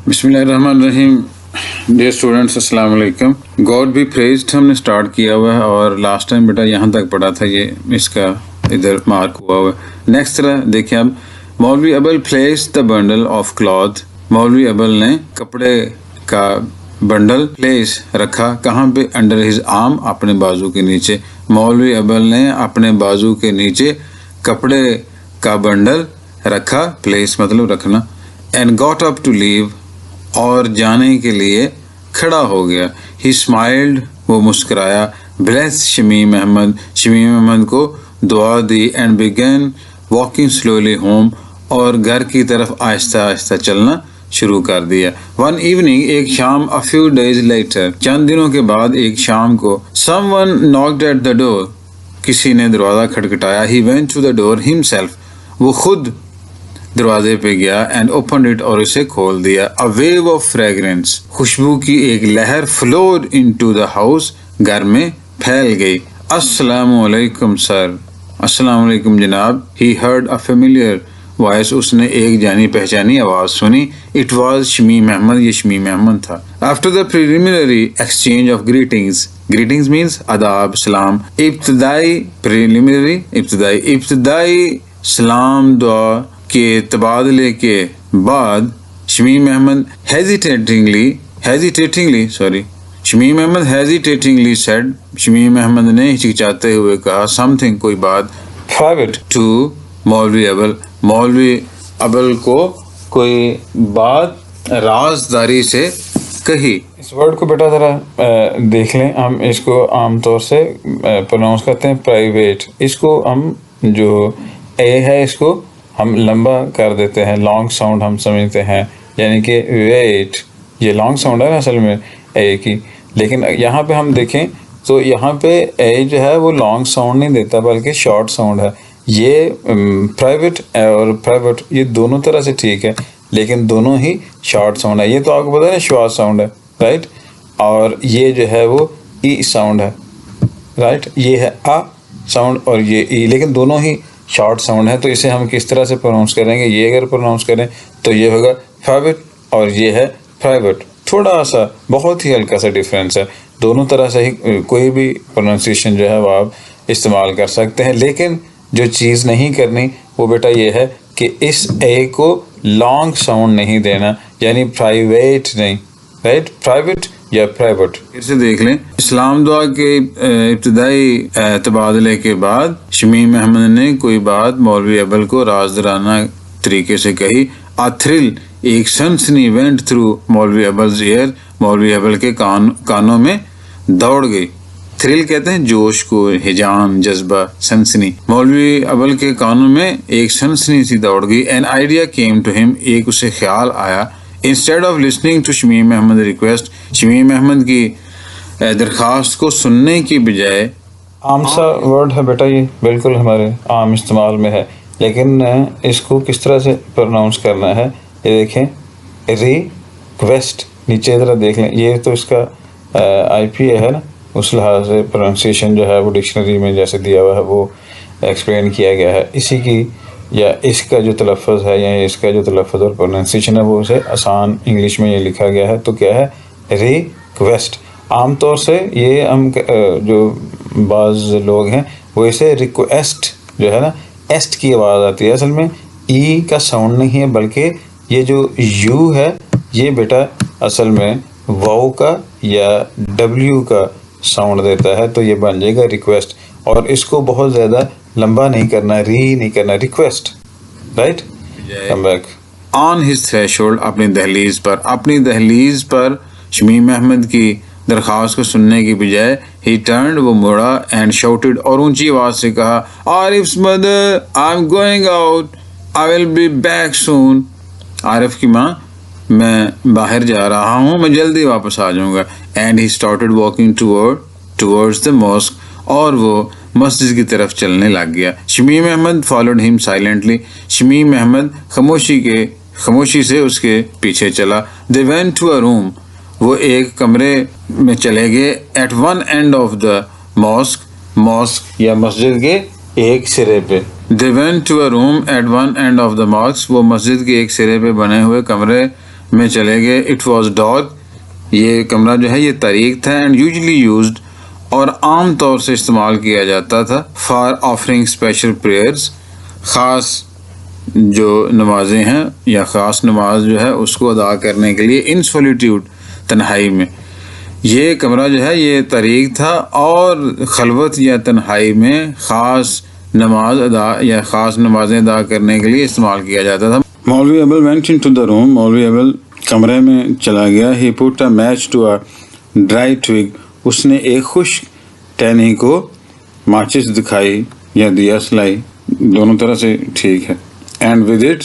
بسم اللہ الرحمن الرحیم. ڈیئر اسٹوڈنٹس السلام علیکم. گاڈ بی پریزڈ ہم نے اسٹارٹ کیا ہوا ہے اور لاسٹ ٹائم بیٹا یہاں تک پڑھا تھا, یہ اس کا ادھر مارک ہوا ہوا ہے. نیکسٹ طرح دیکھیں اب, مولوی ابل place the bundle of cloth. مولوی ابل نے کپڑے کا بنڈل پلیس رکھا کہاں پہ؟ انڈر ہز آرم, اپنے بازو کے نیچے. مولوی ابل نے اپنے بازو کے نیچے کپڑے کا بنڈل رکھا, پلیس مطلب رکھنا. اینڈ گاٹ اپ ٹو لیو, اور جانے کے لیے کھڑا ہو گیا. ہی اسمائلڈ, وہ مسکرایا. بلیس شمیم احمد, شمیم احمد کو دعا دی. And begin walking slowly home, اور گھر کی طرف آہستہ آہستہ چلنا شروع کر دیا. ون ایوننگ, ایک شام. a few days later, چند دنوں کے بعد ایک شام کو. someone knocked at the door, کسی نے دروازہ کھٹکھٹایا. he went to the door himself, وہ خود دروازے پہ گیا. اینڈ اوپن اٹ, اور اسے کھول دیا. a wave of fragrance, خوشبو کی ایک لہر. flowed into the house, گھر میں پھیل گئی. السلام علیکم سر, السلام علیکم جناب. he heard a familiar voice, اس نے ایک جانی پہچانی آواز سنی. it was شمیم احمد, یہ شمیم احمد تھا. after the preliminary exchange of greetings, greetings means آداب, سلام. ابتدائی ابتدائی سلام دعا کے تبادلے کے بعد شمیم احمد شمیم احمد hesitatingly said, شمیم احمد نے ہچکچاتے ہوئے کہا, something, کوئی بات. private to مولوی ابل, مولوی ابل کو کوئی بات رازداری سے کہی. اس ورڈ کو بیٹا ذرا دیکھ لیں. ہم اس کو عام طور سے پروناؤنس کرتے ہیں پرائیویٹ. اس کو ہم جو اے ہے اس کو ہم لمبا کر دیتے ہیں, لانگ ساؤنڈ ہم سمجھتے ہیں, یعنی کہ ویٹ, یہ لانگ ساؤنڈ ہے اصل میں اے کی. لیکن یہاں پہ ہم دیکھیں تو یہاں پہ اے جو ہے وہ لانگ ساؤنڈ نہیں دیتا بلکہ شارٹ ساؤنڈ ہے. یہ پرائیویٹ اور پرائیویٹ یہ دونوں طرح سے ٹھیک ہے, لیکن دونوں ہی شارٹ ساؤنڈ ہے. یہ تو آپ کو پتا ہے شارٹ ساؤنڈ ہے, رائٹ, اور یہ جو ہے وہ ای ساؤنڈ ہے, رائٹ. یہ ہے آ ساؤنڈ اور یہ ای, لیکن دونوں ہی شارٹ ساؤنڈ ہے. تو اسے ہم کس طرح سے پروناؤنس کریں گے؟ یہ اگر پروناؤنس کریں تو یہ ہوگا پرائیویٹ, اور یہ ہے پرائیویٹ. تھوڑا سا بہت ہی ہلکا سا ڈفرینس ہے. دونوں طرح سے ہی کوئی بھی پروننسیشن جو ہے وہ آپ استعمال کر سکتے ہیں, لیکن جو چیز نہیں کرنی وہ بیٹا یہ ہے کہ اس اے کو لانگ ساؤنڈ نہیں دینا, یعنی پرائیویٹ نہیں, رائٹ, پرائیویٹ یا پرائیویٹ. پھر سے دیکھ لیں. اسلام دعا کے ابتدائی تبادلے کے بعد شمیم احمد نے کوئی بات مولوی ابل کو رازدارانہ طریقے سے کہی. a thrill, ایک سنسنی went through مولوی ابل's ear, مولوی ابل کے کانوں میں دوڑ گئی. تھرل کہتے ہیں جوش کو, ہیجان, جذبہ. سنسنی, مولوی ابل کے کانوں میں ایک سنسنی سی دوڑ گئی. an idea came to him, ایک اسے خیال آیا. instead of listening to Shamim Ahmad request, Shamim Ahmad کی درخواست کو سننے کی بجائے. عام سا ورڈ ہے بیٹا, یہ بالکل ہمارے عام استعمال میں ہے, لیکن اس کو کس طرح سے پروناؤنس کرنا ہے یہ دیکھیں. ریکویسٹ, نیچے ذرا دیکھ لیں. یہ تو اس کا آئی پی ہے نا, اس لحاظ سے پروننسیشن جو ہے وہ ڈکشنری میں جیسے دیا ہوا ہے وہ ایکسپلین کیا گیا ہے. اسی کی یا اس کا جو تلفظ ہے یا اس کا جو تلفظ اور پروننسیشن ہے وہ اسے آسان انگلش میں یہ لکھا گیا ہے. تو کیا ہے؟ ریکویسٹ. عام طور سے یہ ہم جو بعض لوگ ہیں وہ اسے ریکویسٹ جو ہے نا, ایسٹ کی آواز آتی ہے. اصل میں ای کا ساؤنڈ نہیں ہے بلکہ یہ جو یو ہے یہ بیٹا اصل میں واؤ کا یا ڈبلیو کا ساؤنڈ دیتا ہے. تو یہ بن جائے گا ریکویسٹ, اور اس کو بہت زیادہ لمبا نہیں کرنا, نہیں کرنا, request, right. Come back. On his threshold, اپنی دہلیز پر شمیم احمد کی درخواست کو سننے کی بجائے ہی ٹرنڈ, وہ مڑا. اینڈ شاؤٹڈ, اور اونچی آواز سے کہا, عارف's mother, I'm going out, I will be back soon. عارف کی ماں, میں باہر جا رہا ہوں, میں جلدی واپس آ جاؤں گا. And he started walking towards the mosque, اور وہ مسجد کی طرف چلنے لگ گیا. Shamim Ahmad followed him silently, Shamim Ahmad خاموشی سے اس کے پیچھے چلا. دے وینٹ ٹو اے روم, وہ ایک کمرے میں چلے گئے. At one end of the mosque یا مسجد کے ایک سرے پہ. They went to a room at one end of the mosque, وہ مسجد کے ایک سرے پہ بنے ہوئے کمرے میں چلے گئے. اٹ واز ڈارک, یہ کمرہ جو ہے یہ تاریک تھا. اینڈ یوزلی یوزڈ, اور عام طور سے استعمال کیا جاتا تھا, فار آفرنگ اسپیشل پریئرز, خاص جو نمازیں ہیں یا خاص نماز جو ہے اس کو ادا کرنے کے لیے. ان سولیٹیوڈ, تنہائی میں. یہ کمرہ جو ہے یہ تاریک تھا اور خلوت یا تنہائی میں خاص نماز ادا یا خاص نمازیں ادا کرنے کے لیے استعمال کیا جاتا تھا. مولوی ابل went into the room, مولوی ابل کمرے میں چلا گیا. He put a match to a dry twig, اس نے ایک خشک ٹہنی کو ماچس دکھائی یا دیا سلائی, دونوں طرح سے ٹھیک ہے. اینڈ ود اٹ,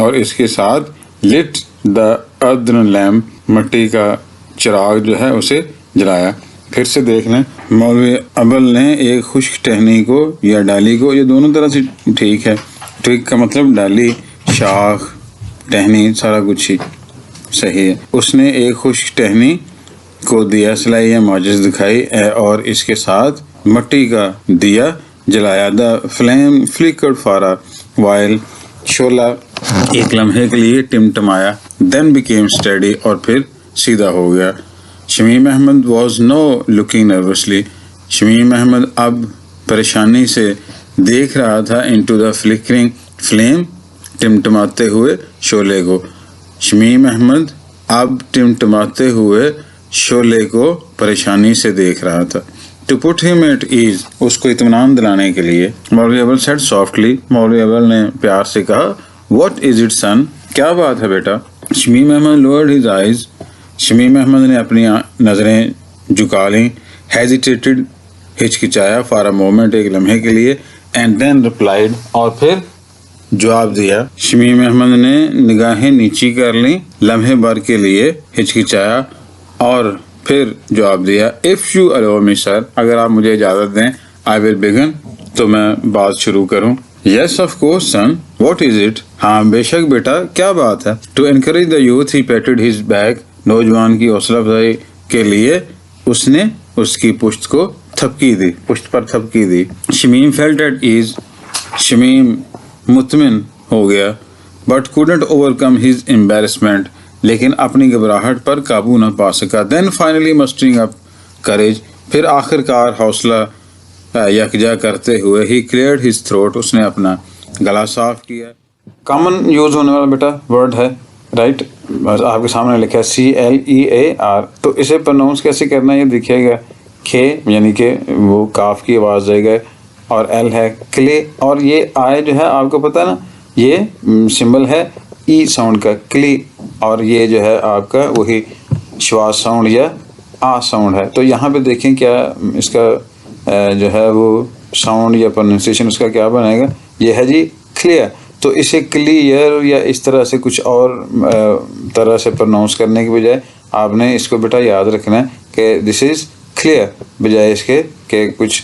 اور اس کے ساتھ, لٹ دا ادرن لیمپ, مٹی کا چراغ جو ہے اسے جلایا. پھر سے دیکھ لیں, مولوی ابل نے ایک خشک ٹہنی کو یا ڈالی کو, یہ دونوں طرح سے ٹھیک ہے. ٹویگ کا مطلب ڈالی, شاخ, ٹہنی, سارا کچھ ہی صحیح ہے. اس نے ایک خشک ٹہنی کو دیا سلائی یا ماچس دکھائی اور اس کے ساتھ مٹی کا دیا جلایا. دا فلیم فلیکرڈ فار اے وائل, شعلہ ایک لمحے کے لیے ٹمٹمایا. دین بیکیم اسٹڈی, اور پھر سیدھا ہو گیا. Shamim Ahmad was now looking nervously, Shamim Ahmad اب پریشانی سے دیکھ رہا تھا انٹو دا فلکرنگ فلیم, ٹمٹماتے ہوئے شعلے کو. شمیم احمد اب ٹمٹماتے ہوئے شعلے کو پریشانی سے دیکھ رہا تھا. ٹو پٹ ہم ایٹ ایز, اس کو اطمینان دلانے کے لیے. مولوی ابل سیڈ سافٹلی, مولوی ابل نے پیار سے کہا, واٹ از اٹ سن, کیا بات ہے بیٹا. شمیم احمد لوورڈ ہز آئیز, شمیم احمد نے اپنی نظریں جھکا لیں. ہیزیٹیٹڈ, ہچکچایا. فار اے مومنٹ, ایک لمحے کے لیے. اینڈ دین ریپلائڈ, اور پھر جواب دیا. شمیم احمد نے نگاہیں نیچی کر لیں, لمحے بھر کے لیے ہچکچایا اور پھر جواب دیا. اف یو الاو می سر, اگر آپ مجھے اجازت دیں, آئی ول بگن, تو میں بات شروع کروں. Yes of course son, what is it, ہاں بے شک بیٹا, کیا بات ہے. To encourage the youth he patted his back, نوجوان کی حوصلہ افزائی کے لیے اس نے اس کی پشت کو تھپکی دی, پشت پر تھپکی دی. Shamim felt at ease, Shamim مطمئن ہو گیا. But couldn't overcome his embarrassment, لیکن اپنی گھبراہٹ پر قابو نہ پا سکا. دین فائنلی مسٹرنگ اپ courage, پھر آخر کار حوصلہ یکجا کرتے ہوئے, ہی کلیئرڈ ہز تھروٹ, اس نے اپنا گلا صاف کیا. کامن یوز ہونے والا بیٹا ورڈ ہے, رائٹ, آپ کے سامنے لکھا ہے CLEAR. تو اسے پروناؤنس کیسے کرنا ہے یہ دیکھیے گا. کھے یعنی کہ وہ کاف کی آواز جائے گا, اور ایل ہے کلے, اور یہ آئے جو ہے آپ کو پتہ ہے نا, یہ سمبل ہے ای ساؤنڈ کا, کلی, اور یہ جو ہے آپ کا وہی شواس ساؤنڈ یا آ ساؤنڈ ہے. تو یہاں پہ دیکھیں کیا اس کا جو ہے وہ ساؤنڈ یا پروننسیشن اس کا کیا بنے گا. یہ ہے جی کلیئر. تو اسے کلیئر یا اس طرح سے کچھ اور طرح سے پروناؤنس کرنے کی بجائے آپ نے اس کو بیٹا یاد رکھنا ہے کہ دس از کلیئر, بجائے اس کے کہ کچھ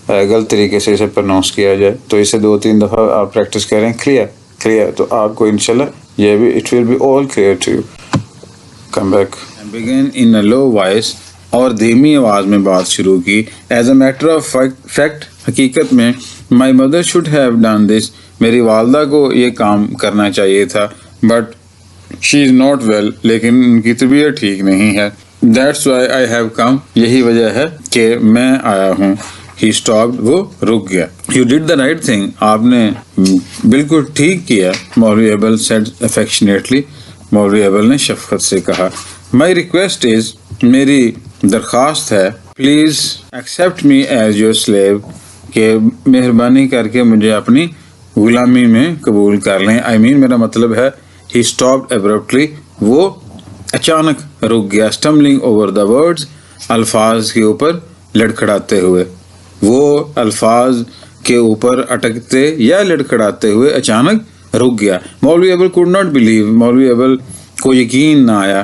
غلط طریقے سے اسے پروناؤنس کیا جائے. تو اسے 2-3 دفعہ آپ پریکٹس کریں, کلیئر کلیئر, تو آپ کو انشاءاللہ یہ بھی it will be all clear to you. Come back. Begin in a low voice, اور دھیمی آواز میں بات شروع کی. As a matter of fact, حقیقت میں, my mother should have done this, میری والدہ کو یہ کام کرنا چاہیے تھا. But she is not well, لیکن ان کی طبیعت ٹھیک نہیں ہے. That's why I have come, یہی وجہ ہے کہ میں آیا ہوں. ہی اسٹاپڈ, وہ رک گیا. You did the right thing, آپ نے بالکل ٹھیک کیا. مولوی ابل سیڈ افیکشنیٹلی, مولوی ابل نے شفقت سے کہا. مائی ریکویسٹ از, میری درخواست ہے, please accept me as your slave, کہ مہربانی کر کے مجھے اپنی غلامی میں قبول کر لیں. آئی مین میرا مطلب ہے. ہی اسٹاپڈ ابرپٹلی, وہ اچانک رک گیا. اسٹمبلنگ اوور دا ورڈز, الفاظ کے اوپر لڑکھڑاتے ہوئے, وہ الفاظ کے اوپر اٹکتے یا لڑکھڑاتے ہوئے اچانک رک گیا. مولوی ابل could not believe, مولوی ابل کو یقین نہ آیا.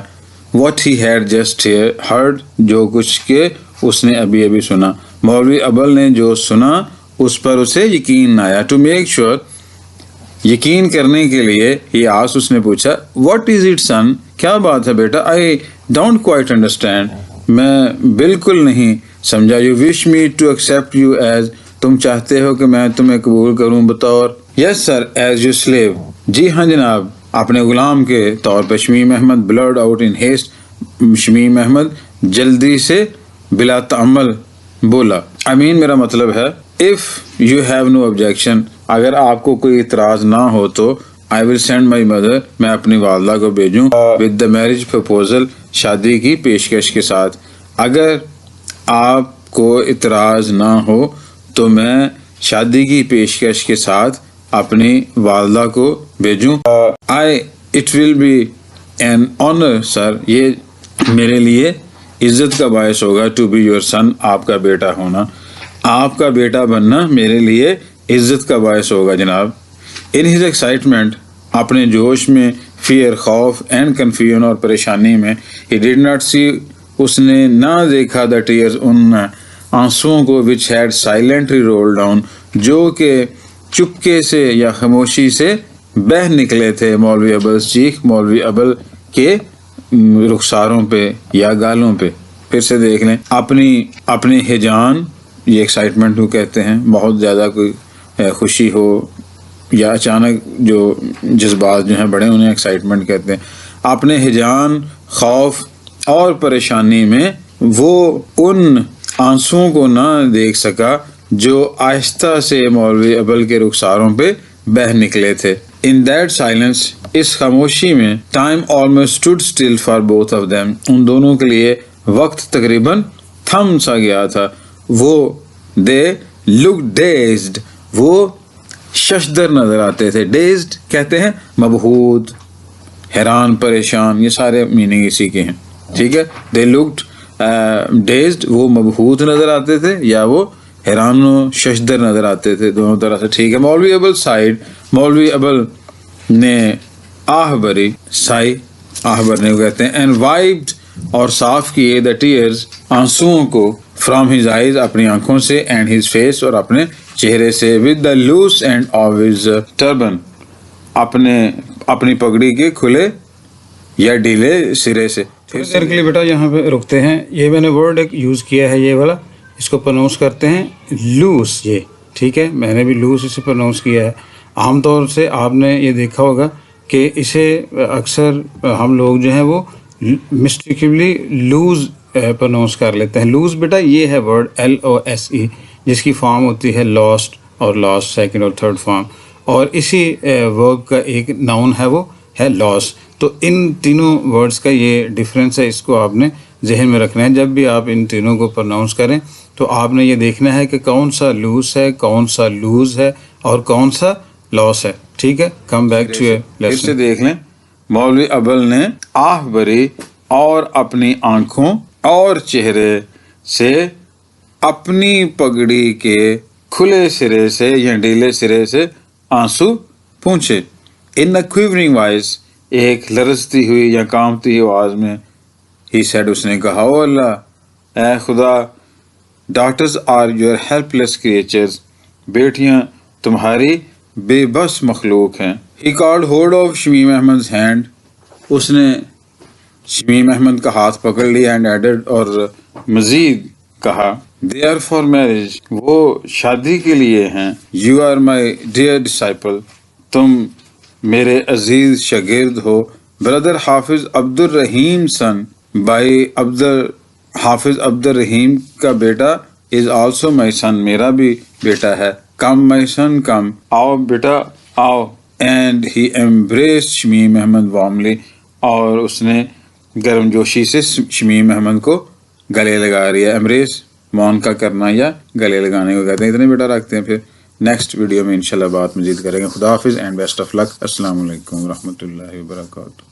what he had just heard, جو کچھ کہ اس نے ابھی ابھی سنا. مولوی ابل نے جو سنا اس پر اسے یقین نہ آیا. to make sure, یقین کرنے کے لیے, ہی آس, اس نے پوچھا, what is it son, کیا بات ہے بیٹا. I don't quite understand, میں بالکل نہیں سمجھا. you wish me to accept you as, تم چاہتے ہو کہ میں تمہیں قبول کروں بطور. yes sir, as your slave, جی ہاں جناب, اپنے غلام کے طور پہ Shamim Ahmad blurted out in haste. Shamim Ahmad جلدی سے بلا تعمل بولا. امین میرا مطلب ہے if you have no objection, اگر آپ کو کوئی اعتراض نہ ہو تو I will send my mother, میں اپنی والدہ کو بھیجوں with the marriage proposal, شادی کی پیشکش کے ساتھ. اگر آپ کو اعتراض نہ ہو تو میں شادی کی پیشکش کے ساتھ اپنی والدہ کو بھیجوں. it will be an honor sir, یہ میرے لیے عزت کا باعث ہوگا to be your son, آپ کا بیٹا ہونا. آپ کا بیٹا بننا میرے لیے عزت کا باعث ہوگا جناب. in his excitement, اپنے جوش میں, fear خوف and confusion اور پریشانی میں, he did not see, اس نے نہ دیکھا the tears, ان آنسوؤں کو which had silently rolled down, جو کہ چپکے سے یا خاموشی سے بہہ نکلے تھے مولوی ابل چیخ, مولوی ابل کے رخساروں پہ یا گالوں پہ. پھر سے دیکھ لیں, اپنی ہیجان, یہ ایکسائٹمنٹ کو کہتے ہیں, بہت زیادہ کوئی خوشی ہو یا اچانک جو جذبات جو ہیں بڑے, انہیں ایکسائٹمنٹ کہتے ہیں. اپنے ہیجان, خوف اور پریشانی میں وہ ان آنسوؤں کو نہ دیکھ سکا جو آہستہ سے مولوی ابل کے رخساروں پہ بہہ نکلے تھے. In that silence, اس خاموشی میں, time almost stood still for both of them, ان دونوں کے لیے وقت تقریباً تھم سا گیا تھا. وہ they looked dazed, وہ ششدر نظر آتے تھے. dazed کہتے ہیں مبہوت, حیران, پریشان, یہ سارے میننگ اسی کے ہیں, ٹھیک ہے. they looked dazed, وہ مبہوت نظر آتے تھے یا وہ حیران و ششدر نظر آتے تھے, دونوں طرح سے, ٹھیک ہے. مولوی ابل سائڈ, مولوی ابل نے آہ بری, سائی آہ بھرنے کو کہتے ہیں, اینڈ وائپڈ, اور صاف کیے, the tears, آنسوؤں کو, from his eyes, اپنی آنکھوں سے, and his face, اور اپنے چہرے سے, with the loose end of his turban, اپنی پگڑی کے کھلے یا ڈھیلے سرے سے. پھر دیر کے لیے بیٹا یہاں پہ رکتے ہیں. یہ میں نے ورڈ ایک یوز کیا ہے, یہ والا, اس کو پروناؤنس کرتے ہیں لوس, یہ ٹھیک ہے, میں نے بھی لوس اسے پروناؤنس کیا ہے. عام طور سے آپ نے یہ دیکھا ہوگا کہ اسے اکثر ہم لوگ جو ہیں وہ مسٹیکلی لوز پروناؤنس کر لیتے ہیں. لوز بیٹا یہ ہے ورڈ LOSE, جس کی فارم ہوتی ہے لاسٹ اور لاسٹ سیکنڈ اور تھرڈ فارم, اور اسی ورب کا ایک ناؤن ہے, وہ ہے لاس. تو ان تینوں ورڈز کا یہ ڈفرینس ہے, اس کو آپ نے ذہن میں رکھنا ہے. جب بھی آپ ان تینوں کو پروناؤنس کریں تو آپ نے یہ دیکھنا ہے کہ کون سا لوس ہے, کون سا لوز ہے, اور کون سا لاس ہے, ٹھیک ہے. کم بیک ٹو پھر سے دیکھ لیں. مولوی ابل نے آہ بری اور اپنی آنکھوں اور چہرے سے اپنی پگڑی کے کھلے سرے سے یا ڈھیلے سرے سے آنسو پونچھے. ان quivering voice, ایک لرزتی ہوئی یا کانپتی آواز میں, ہی سیڈ, اس نے کہا, او اللہ, اے خدا, daughters are your helpless creatures, بیٹیاں تمہاری بے بس مخلوق ہیں. He caught hold of Shamim Ahmad's hand, اس نے شمیم احمد کا ہاتھ پکڑ لیا, اینڈ ایڈڈ, اور مزید کہا, دے آر فار میرج, وہ شادی کے لیے ہیں. You are my dear disciple, تم میرے عزیز شاگرد ہو. بردر حافظ عبد الرحیم سن, بھائی حافظ عبد الرحیم کا بیٹا, از آلسو مائی سن, میرا بھی بیٹا ہے. کم مائی سن کم, آؤ بیٹا آؤ. And he embraced Shamim Ahmad warmly, اور اس نے گرم جوشی سے شمیم احمد کو گلے لگا رہی ہے. ایمبریس مون کا کرنا یا گلے لگانے کو کہتے ہیں. اتنے بیٹا رکھتے ہیں, پھر نیکسٹ ویڈیو میں انشاءاللہ بات مزید کریں گے. خدا حافظ اینڈ بیسٹ آف لک. السلام علیکم ورحمۃ اللہ وبرکاتہ.